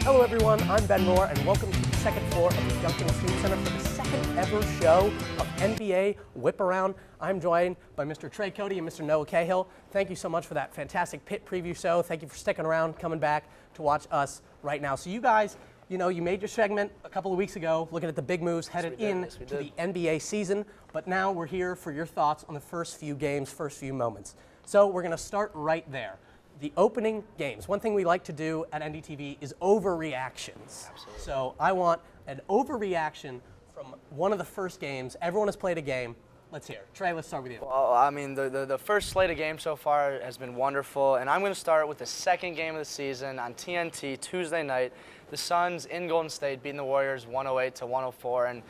Hello everyone, I'm Ben Rohr and welcome to the second floor of the Duncan Student Center for the second ever show of NBA Whiparound. I'm joined by Mr. Trey Cotey and Mr. Noah Cahill. Thank you so much for that fantastic pit preview show. Thank you for sticking around, coming back to watch us right now. So you guys, you made your segment a couple of weeks ago looking at the big moves headed into the NBA season, but now we're here for your thoughts on the first few games, first few moments. So we're going to start right there. The opening games. One thing we like to do at NDTV is overreactions. Absolutely. So I want an overreaction from one of the first games. Everyone has played a game. Let's hear it. Trey, let's start with you. Well, I mean, the first slate of games so far has been wonderful, and I'm going to start with the second game of the season on TNT Tuesday night. The Suns in Golden State beating the Warriors 108-104, and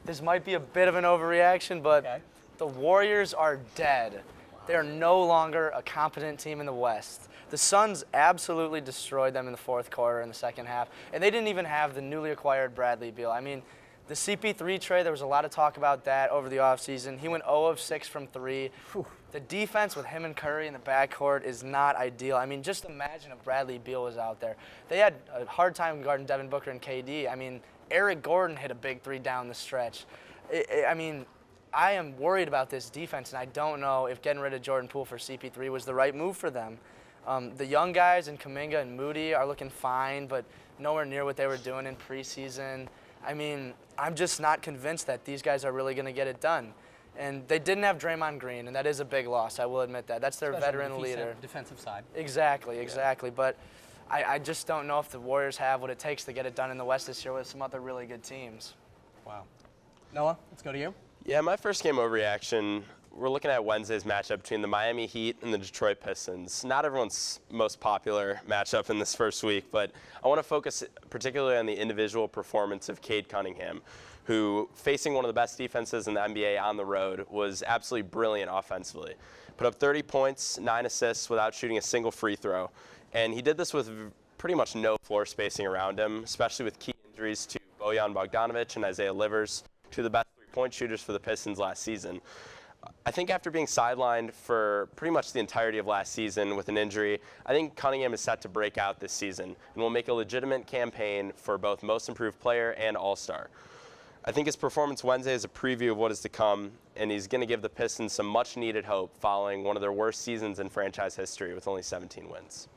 this might be a bit of an overreaction, but the Warriors are dead. They are no longer a competent team in the West. The Suns absolutely destroyed them in the fourth quarter and the second half, and they didn't even have the newly acquired Bradley Beal. I mean, the CP3 trade, there was a lot of talk about that over the offseason. He went 0 of 6 from 3. Whew. The defense with him and Curry in the backcourt is not ideal. I mean, just imagine if Bradley Beal was out there. They had a hard time guarding Devin Booker and KD. I mean, Eric Gordon hit a big three down the stretch. I am worried about this defense, and I don't know if getting rid of Jordan Poole for CP3 was the right move for them. The young guys in Kuminga and Moody are looking fine, but nowhere near what they were doing in preseason. I mean, I'm just not convinced that these guys are really going to get it done. And they didn't have Draymond Green, and that is a big loss. I will admit that. That's their veteran leader. Defensive side. Exactly. But I just don't know if the Warriors have what it takes to get it done in the West this year with some other really good teams. Wow. Noah, let's go to you. Yeah, my first game overreaction, we're looking at Wednesday's matchup between the Miami Heat and the Detroit Pistons. Not everyone's most popular matchup in this first week, but I want to focus particularly on the individual performance of Cade Cunningham, who, facing one of the best defenses in the NBA on the road, was absolutely brilliant offensively. Put up 30 points, 9 assists without shooting a single free throw, and he did this with pretty much no floor spacing around him, especially with key injuries to Bojan Bogdanovic and Isaiah Livers, two of the best point shooters for the Pistons last season. I think after being sidelined for pretty much the entirety of last season with an injury, I think Cunningham is set to break out this season and will make a legitimate campaign for both Most Improved Player and All-Star. I think his performance Wednesday is a preview of what is to come, and he's going to give the Pistons some much-needed hope following one of their worst seasons in franchise history with only 17 wins.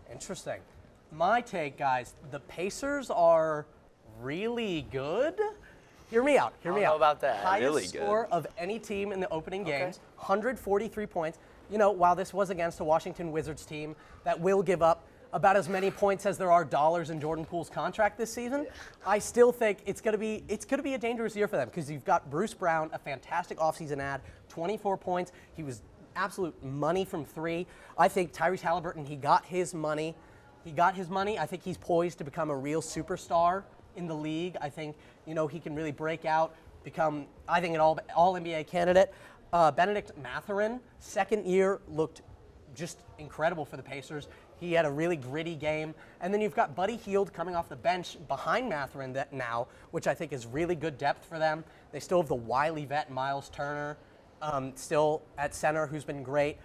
Interesting. My take, guys, the Pacers are really good. Hear me out. I don't know about that. Highest really score of any team in the opening games, 143 points. While this was against a Washington Wizards team that will give up about as many points as there are dollars in Jordan Poole's contract this season, I still think it's going to be a dangerous year for them because you've got Bruce Brown, a fantastic offseason ad, 24 points. He was absolute money from 3. I think Tyrese Halliburton, he got his money. I think he's poised to become a real superstar in the league. I think, he can really break out, become, I think, an all-NBA candidate. Benedict Mathurin, second year, looked just incredible for the Pacers. He had a really gritty game. And then you've got Buddy Hield coming off the bench behind Mathurin now, which I think is really good depth for them. They still have the wily vet Miles Turner still at center, who's been great.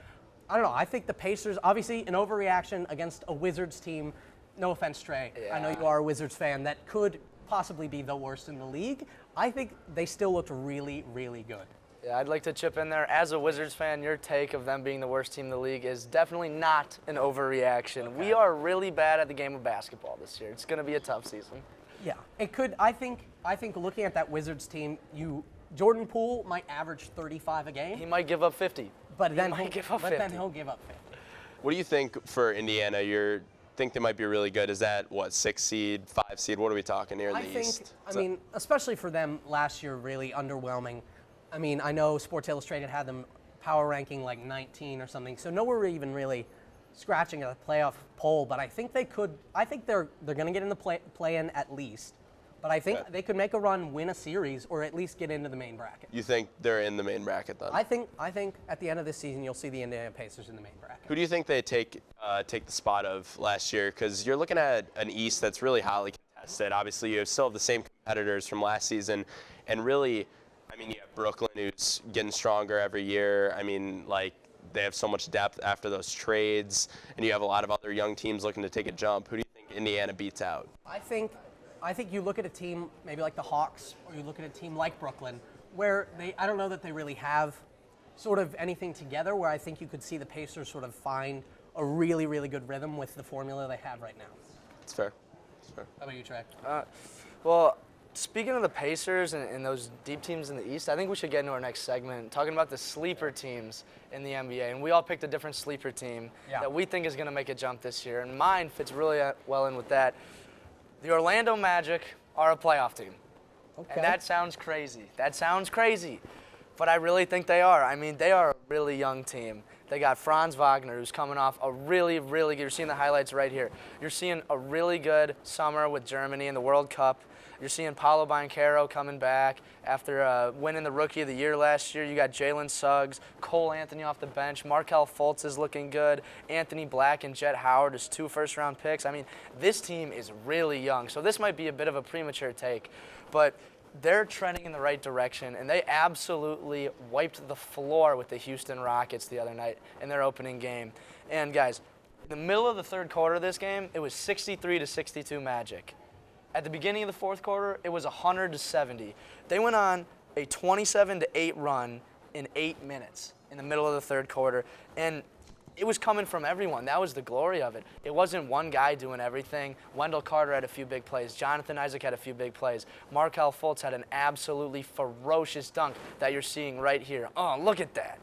I don't know. I think the Pacers, obviously an overreaction against a Wizards team. No offense, Trey. Yeah. I know you are a Wizards fan. That could possibly be the worst in the league. I think they still looked really, really good. Yeah, I'd like to chip in there. As a Wizards fan, your take of them being the worst team in the league is definitely not an overreaction. Okay. We are really bad at the game of basketball this year. It's going to be a tough season. Yeah, it could. I think looking at that Wizards team, Jordan Poole might average 35 a game. He might give up 50. But then he'll give up 50. What do you think for Indiana? You think they might be really good? Is that, 6 seed, 5 seed? What are we talking here in the East? I mean, especially for them last year, really underwhelming. I mean, I know Sports Illustrated had them power ranking like 19 or something, so nowhere even really scratching a playoff poll, but I think they could. I think they're going to get in the play-in at least. But I think they could make a run, win a series, or at least get into the main bracket. You think they're in the main bracket then? I think at the end of this season, you'll see the Indiana Pacers in the main bracket. Who do you think they take the spot of last year? Because you're looking at an East that's really highly contested. Obviously, you still have the same competitors from last season, and really, I mean, you have Brooklyn, who's getting stronger every year. I mean, they have so much depth after those trades, and you have a lot of other young teams looking to take a jump. Who do you think Indiana beats out? I think you look at a team maybe like the Hawks, or you look at a team like Brooklyn, where I don't know that they really have sort of anything together, where I think you could see the Pacers sort of find a really, really good rhythm with the formula they have right now. It's fair. It's fair. How about you, Trey? Well, speaking of the Pacers and those deep teams in the East, I think we should get into our next segment, talking about the sleeper teams in the NBA. And we all picked a different sleeper team that we think is going to make a jump this year. And mine fits really well in with that. The Orlando Magic are a playoff team. Okay. And that sounds crazy. That sounds crazy. But I really think they are. I mean, they are a really young team. They got Franz Wagner, who's coming off a really, really good, you're seeing the highlights right here. You're seeing a really good summer with Germany in the World Cup. You're seeing Paolo Banchero coming back after winning the Rookie of the Year last year. You got Jalen Suggs, Cole Anthony off the bench. Markelle Fultz is looking good. Anthony Black and Jet Howard is 2 first-round picks. I mean, this team is really young, so this might be a bit of a premature take. But they're trending in the right direction, and they absolutely wiped the floor with the Houston Rockets the other night in their opening game. And, guys, in the middle of the third quarter of this game, it was 63-62 Magic. At the beginning of the fourth quarter, it was 100-70. They went on a 27-8 run in 8 minutes in the middle of the third quarter, and it was coming from everyone. That was the glory of it. It wasn't one guy doing everything. Wendell Carter had a few big plays. Jonathan Isaac had a few big plays. Markelle Fultz had an absolutely ferocious dunk that you're seeing right here. Oh, look at that.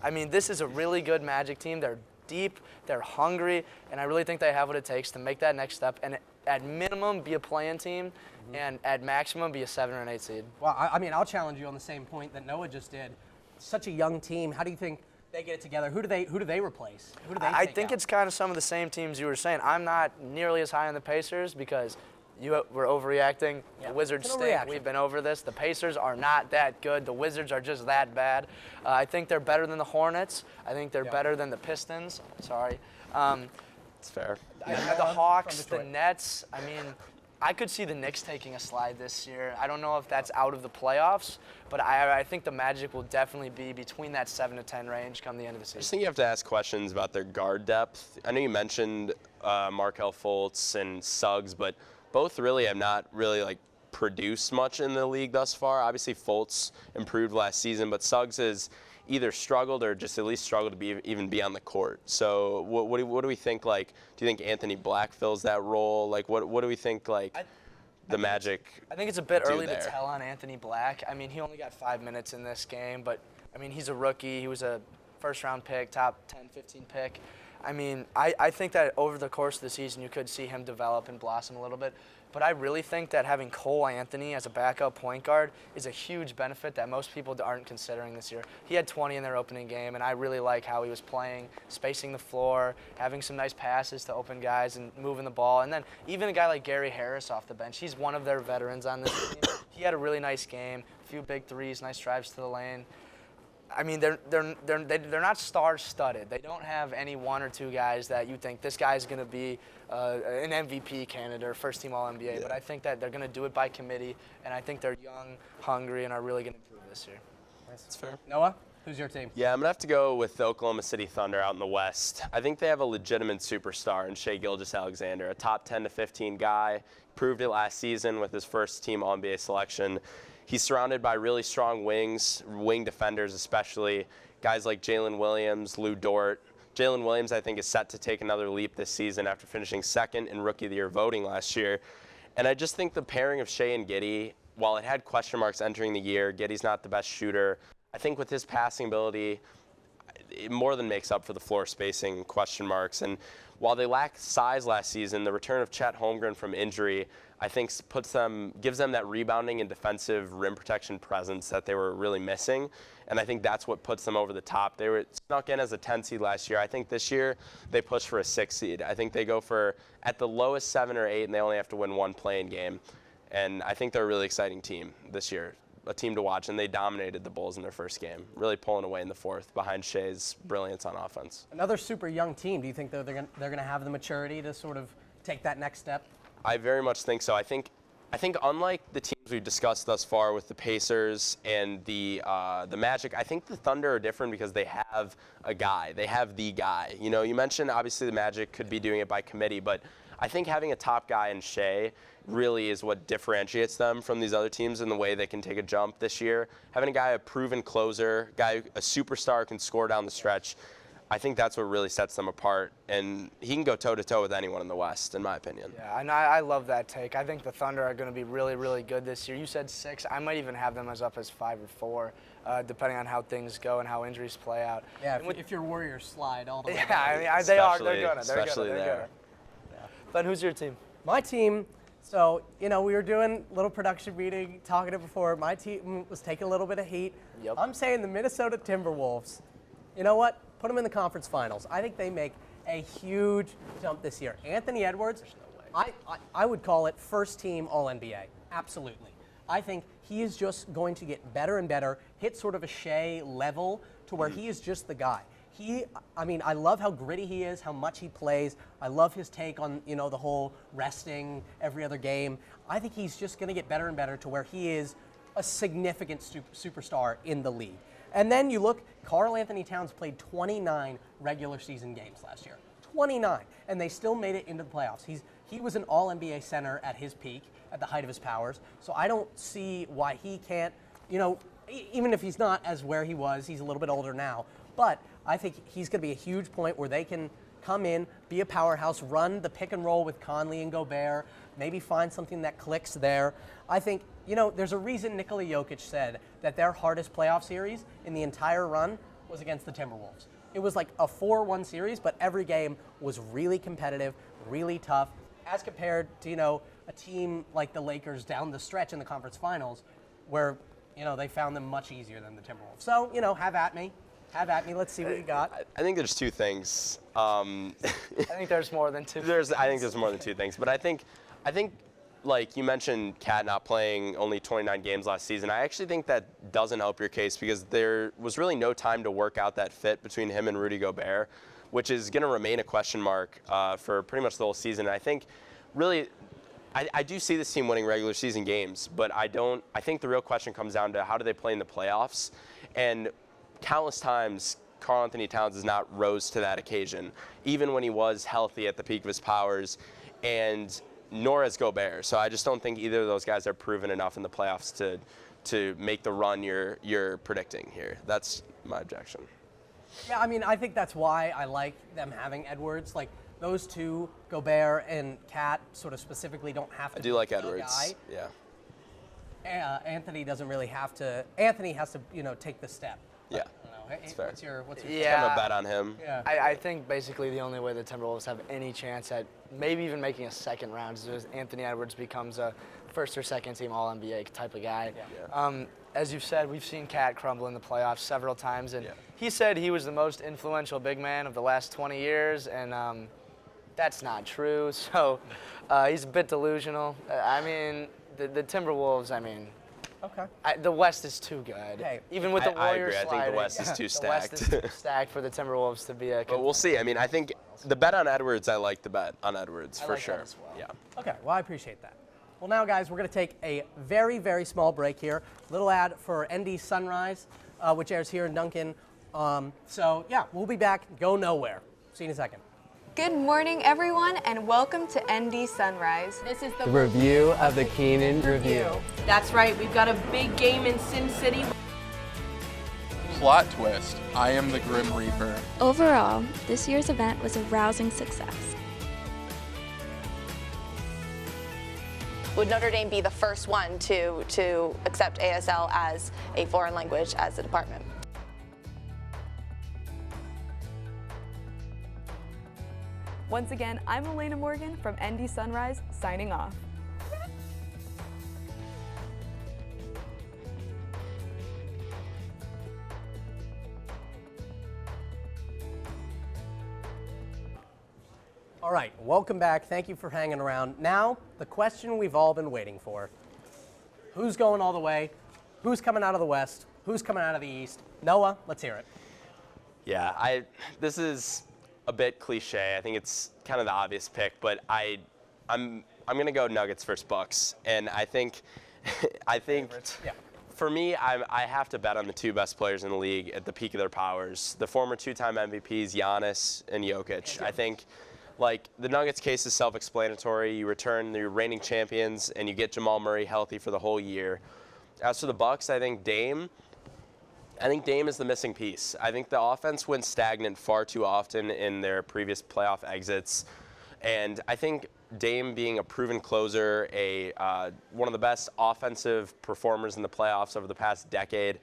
I mean, this is a really good Magic team. They're deep, they're hungry, and I really think they have what it takes to make that next step and at minimum be a play-in team, and at maximum be a 7 or an 8 seed. Well, I mean, I'll challenge you on the same point that Noah just did. Such a young team. How do you think they get it together? Who do they replace? Who do they I take think out? it's kind of some of the same teams you were saying. I'm not nearly as high on the Pacers because you were overreacting. Yeah, The Wizards it's an stink. overreaction. We've been over this. The Pacers are not that good. The Wizards are just that bad. I think they're better than the Hornets. I think they're better than the Pistons. Sorry. It's fair. The Hawks, the Nets. I mean, I could see the Knicks taking a slide this year. I don't know if that's out of the playoffs, but I think the Magic will definitely be between that 7 to 10 range come the end of the I just season. think you have to ask questions about their guard depth. I know you mentioned Markelle Fultz and Suggs, but both really have not really produced much in the league thus far. Obviously, Fultz improved last season, but Suggs has either struggled or just at least struggled to even be on the court. So what do we think? Do you think Anthony Black fills that role? What do we think? The Magic. I think it's a bit early there. to tell on Anthony Black. I mean, he only got 5 minutes in this game, but I mean, he's a rookie. He was a first-round pick, top 10, 15 pick. I mean, I think that over the course of the season, you could see him develop and blossom a little bit. But I really think that having Cole Anthony as a backup point guard is a huge benefit that most people aren't considering this year. He had 20 in their opening game, and I really like how he was playing, spacing the floor, having some nice passes to open guys and moving the ball. And then even a guy like Gary Harris off the bench, he's one of their veterans on this team. He had a really nice game, a few big threes, nice drives to the lane. I mean, they're not star-studded. They don't have any 1 or 2 guys that you think this guy's going to be an MVP candidate or first-team All-NBA. Yeah. But I think that they're going to do it by committee, and I think they're young, hungry, and are really going to improve this year. That's fair. Noah, who's your team? Yeah, I'm going to have to go with the Oklahoma City Thunder out in the West. I think they have a legitimate superstar in Shai Gilgeous-Alexander, a top 10 to 15 guy. Proved it last season with his first-team All-NBA selection. He's surrounded by really strong wings, wing defenders especially, guys like Jalen Williams, Lou Dort. Jalen Williams, I think, is set to take another leap this season after finishing second in Rookie of the Year voting last year. And I just think the pairing of Shai and Giddey, while it had question marks entering the year, Giddey's not the best shooter. I think with his passing ability, it more than makes up for the floor spacing question marks. And while they lacked size last season, the return of Chet Holmgren from injury, I think gives them that rebounding and defensive rim protection presence that they were really missing. And I think that's what puts them over the top. They were snuck in as a 10 seed last year. I think this year they push for a 6 seed. I think they go for at the lowest 7 or 8, and they only have to win 1 play-in game. And I think they're a really exciting team this year, a team to watch. And they dominated the Bulls in their first game, really pulling away in the fourth behind Shai's brilliance on offense. Another super young team. Do you think they're going to have the maturity to sort of take that next step? I very much think so. I think unlike the teams we've discussed thus far with the Pacers and the Magic, I think the Thunder are different because they have a guy. They have the guy. You know, you mentioned obviously the Magic could be doing it by committee, but I think having a top guy in Shea really is what differentiates them from these other teams in the way they can take a jump this year. Having a guy, a proven closer, a superstar who can score down the stretch, I think that's what really sets them apart, and he can go toe-to-toe with anyone in the West, in my opinion. Yeah, and I love that take. I think the Thunder are going to be really, really good this year. You said 6. I might even have them as up as 5 or 4, depending on how things go and how injuries play out. Yeah, if your Warriors slide all the way. Yeah, I mean, they are. They're going to. They're going to. Yeah. Ben, who's your team? My team, so, you know, we were doing a little production meeting, talking it before. My team was taking a little bit of heat. Yep. I'm saying the Minnesota Timberwolves, you know what? Put them in the conference finals. I think they make a huge jump this year. Anthony Edwards, I would call it first team All-NBA. Absolutely. I think he is just going to get better and better, hit sort of a Shea level to where he is just the guy. I mean, I love how gritty he is, how much he plays. I love his take on, you know, the whole resting every other game. I think he's just going to get better and better to where he is a significant superstar in the league. And then you look, Karl Anthony Towns played 29 regular season games last year. 29. And they still made it into the playoffs. He was an All-NBA center at his peak, at the height of his powers. So I don't see why he can't, you know, even if he's not as where he was, he's a little bit older now. But I think he's going to be a huge point where they can come in, be a powerhouse, run the pick and roll with Conley and Gobert, maybe find something that clicks there. I think, you know, there's a reason Nikola Jokic said that their hardest playoff series in the entire run was against the Timberwolves. It was like a 4-1 series, but every game was really competitive, really tough, as compared to, you know, a team like the Lakers down the stretch in the conference finals where, you know, they found them much easier than the Timberwolves. So, you know, have at me. Have at me. Let's see what you got. I think there's two things. I think there's more than two. I think there's more than two things. But I think, like you mentioned, Cat not playing only 29 games last season. I actually think that doesn't help your case because there was really no time to work out that fit between him and Rudy Gobert, which is going to remain a question mark for pretty much the whole season. And I think, really, I do see this team winning regular season games, but I think the real question comes down to how do they play in the playoffs. And countless times, Karl Anthony Towns has not rose to that occasion, even when he was healthy at the peak of his powers, and nor has Gobert. So I just don't think either of those guys are proven enough in the playoffs to make the run you're predicting here. That's my objection. Yeah, I mean, I think that's why I like them having Edwards. Like, those two, Gobert and Cat, sort of specifically don't have to. I do like be Edwards. Guy. Yeah. Anthony doesn't really have to. Anthony has to, you know, take the step. Yeah. It's fair. What's your Yeah. Kind of a bet on him. Yeah. I think basically the only way the Timberwolves have any chance at maybe even making a second round is if Anthony Edwards becomes a first or second team All-NBA type of guy. Yeah. As you've said, we've seen Cat crumble in the playoffs several times, and he said he was the most influential big man of the last 20 years, and that's not true. So he's a bit delusional. I mean, the Timberwolves, I mean, okay. The West is too good. Hey, even with the Warriors I agree. I think the West is too stacked. The West is too stacked for the Timberwolves to be a. But we'll see. I mean, I think the bet on Edwards, I like the bet on Edwards for like sure. that as well. Yeah. Okay, well, I appreciate that. Well, now, guys, we're going to take a very, very small break here. Little ad for ND Sunrise, which airs here in Duncan. So, yeah, we'll be back. Go nowhere. See you in a second. Good morning, everyone, and welcome to ND Sunrise. This is the review of the Keenan Review. That's right, we've got a big game in Sin City. Plot twist, I am the Grim Reaper. Overall, this year's event was a rousing success. Would Notre Dame be the first one to accept ASL as a foreign language as a department? Once again, I'm Elena Morgan from ND Sunrise, signing off. All right, welcome back. Thank you for hanging around. Now, the question we've all been waiting for. Who's going all the way? Who's coming out of the West? Who's coming out of the East? Noah, let's hear it. Yeah, this is a bit cliche. I think it's kind of the obvious pick, but I'm going to go Nuggets versus Bucks. And I think I think Yeah. for me, I have to bet on the two best players in the league at the peak of their powers. The former two-time MVPs, Giannis and Jokic. I think, like, the Nuggets case is self-explanatory. You return your reigning champions, and you get Jamal Murray healthy for the whole year. As for the Bucks, I think Dame is the missing piece. I think the offense went stagnant far too often in their previous playoff exits. And I think Dame being a proven closer, one of the best offensive performers in the playoffs over the past decade,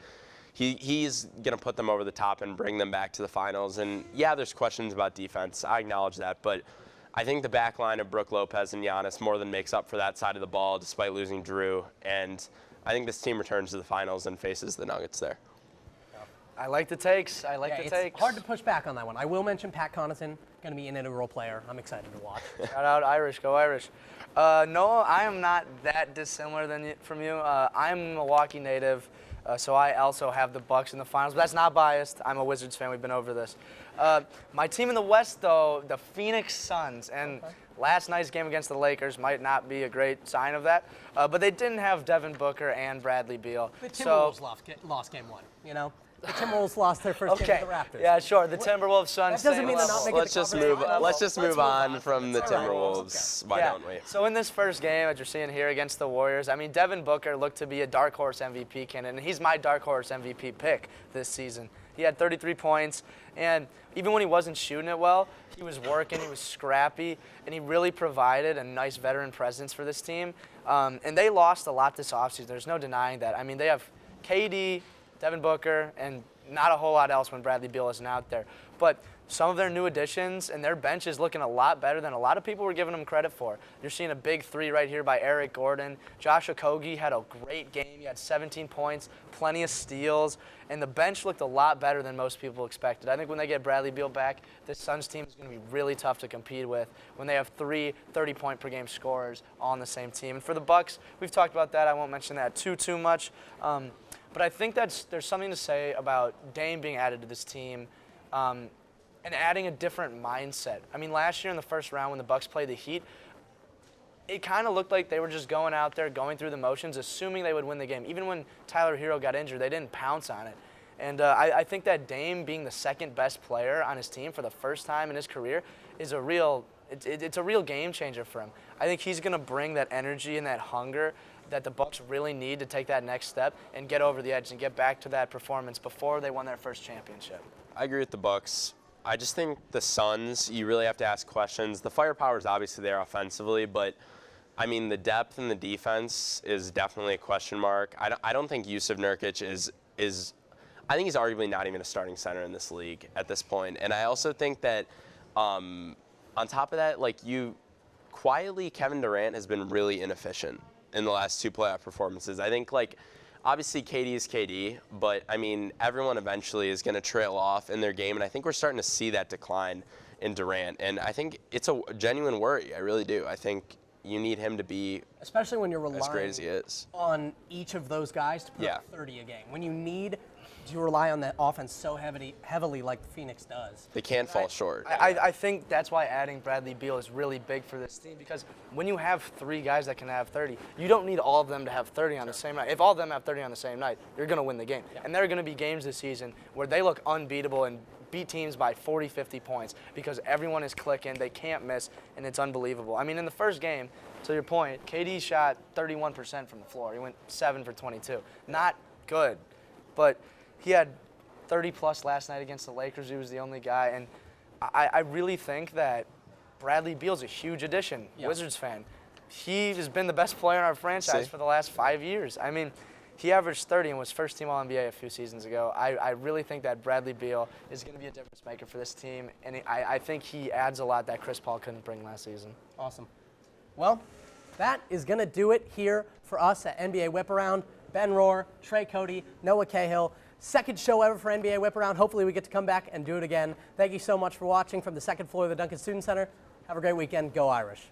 he's going to put them over the top and bring them back to the finals. And, yeah, there's questions about defense. I acknowledge that. But I think the back line of Brook Lopez and Giannis more than makes up for that side of the ball despite losing Drew. And I think this team returns to the finals and faces the Nuggets there. I like the takes. I like the takes. It's hard to push back on that one. I will mention Pat Connaughton, going to be an integral player. I'm excited to watch. Shout out Irish. Go Irish. Noah, I am not that dissimilar from you. I'm a Milwaukee native, so I also have the Bucks in the finals. But that's not biased. I'm a Wizards fan. We've been over this. My team in the West, though, the Phoenix Suns. And last night's game against the Lakers might not be a great sign of that. But they didn't have Devin Booker and Bradley Beal. The Timberwolves lost game one, you know? The Timberwolves lost their first game to the Raptors. Yeah, sure. The Timberwolves, Suns. That doesn't mean they're not making Let's just move on from the Timberwolves. Why don't we? So in this first game, as you're seeing here against the Warriors, I mean, Devin Booker looked to be a dark horse MVP candidate, and he's my dark horse MVP pick this season. He had 33 points, and even when he wasn't shooting it well, he was working, he was scrappy, and he really provided a nice veteran presence for this team. And they lost a lot this offseason. There's no denying that. I mean, they have KD, Devin Booker, and not a whole lot else when Bradley Beal isn't out there. But some of their new additions and their bench is looking a lot better than a lot of people were giving them credit for. You're seeing a big three right here by Eric Gordon. Josh Okogie had a great game. He had 17 points, plenty of steals, and the bench looked a lot better than most people expected. I think when they get Bradley Beal back, this Suns team is going to be really tough to compete with when they have three 30-point-per-game scorers on the same team. And for the Bucks, we've talked about that. I won't mention that too much. But I think there's something to say about Dame being added to this team and adding a different mindset. I mean, last year in the first round when the Bucks played the Heat, it kind of looked like they were just going out there, going through the motions, assuming they would win the game. Even when Tyler Hero got injured, they didn't pounce on it. And I think that Dame being the second best player on his team for the first time in his career is it's a real game changer for him. I think he's going to bring that energy and that hunger that the Bucks really need to take that next step and get over the edge and get back to that performance before they won their first championship. I agree with the Bucks. I just think the Suns, you really have to ask questions. The firepower is obviously there offensively, but I mean the depth in the defense is definitely a question mark. I don't think Jusuf Nurkic is I think he's arguably not even a starting center in this league at this point. And I also think that on top of that, quietly Kevin Durant has been really inefficient in the last two playoff performances. I think, obviously KD is KD, but, I mean, everyone eventually is going to trail off in their game, and I think we're starting to see that decline in Durant. And I think it's a genuine worry. I really do. I think you need him to be especially when you're relying as great as he is on each of those guys to put up 30 a game. When you need to rely on that offense so heavily like Phoenix does. They can't fall short. I think that's why adding Bradley Beal is really big for this team, because when you have three guys that can have 30, you don't need all of them to have 30 on the same night. If all of them have 30 on the same night, you're going to win the game. Yeah. And there are going to be games this season where they look unbeatable and beat teams by 40, 50 points because everyone is clicking, they can't miss, and it's unbelievable. I mean, in the first game, to your point, KD shot 31% from the floor. He went 7 for 22. Not good, but he had 30-plus last night against the Lakers. He was the only guy. And I really think that Bradley Beal's a huge addition, Wizards fan. He has been the best player in our franchise for the last 5 years. I mean, he averaged 30 and was first-team All-NBA a few seasons ago. I really think that Bradley Beal is going to be a difference maker for this team, and I think he adds a lot that Chris Paul couldn't bring last season. Awesome. Well, that is going to do it here for us at NBA Whiparound. Ben Rohr, Trey Cotey, Noah Cahill. Second show ever for NBA Whiparound. Hopefully we get to come back and do it again. Thank you so much for watching from the second floor of the Duncan Student Center. Have a great weekend. Go Irish.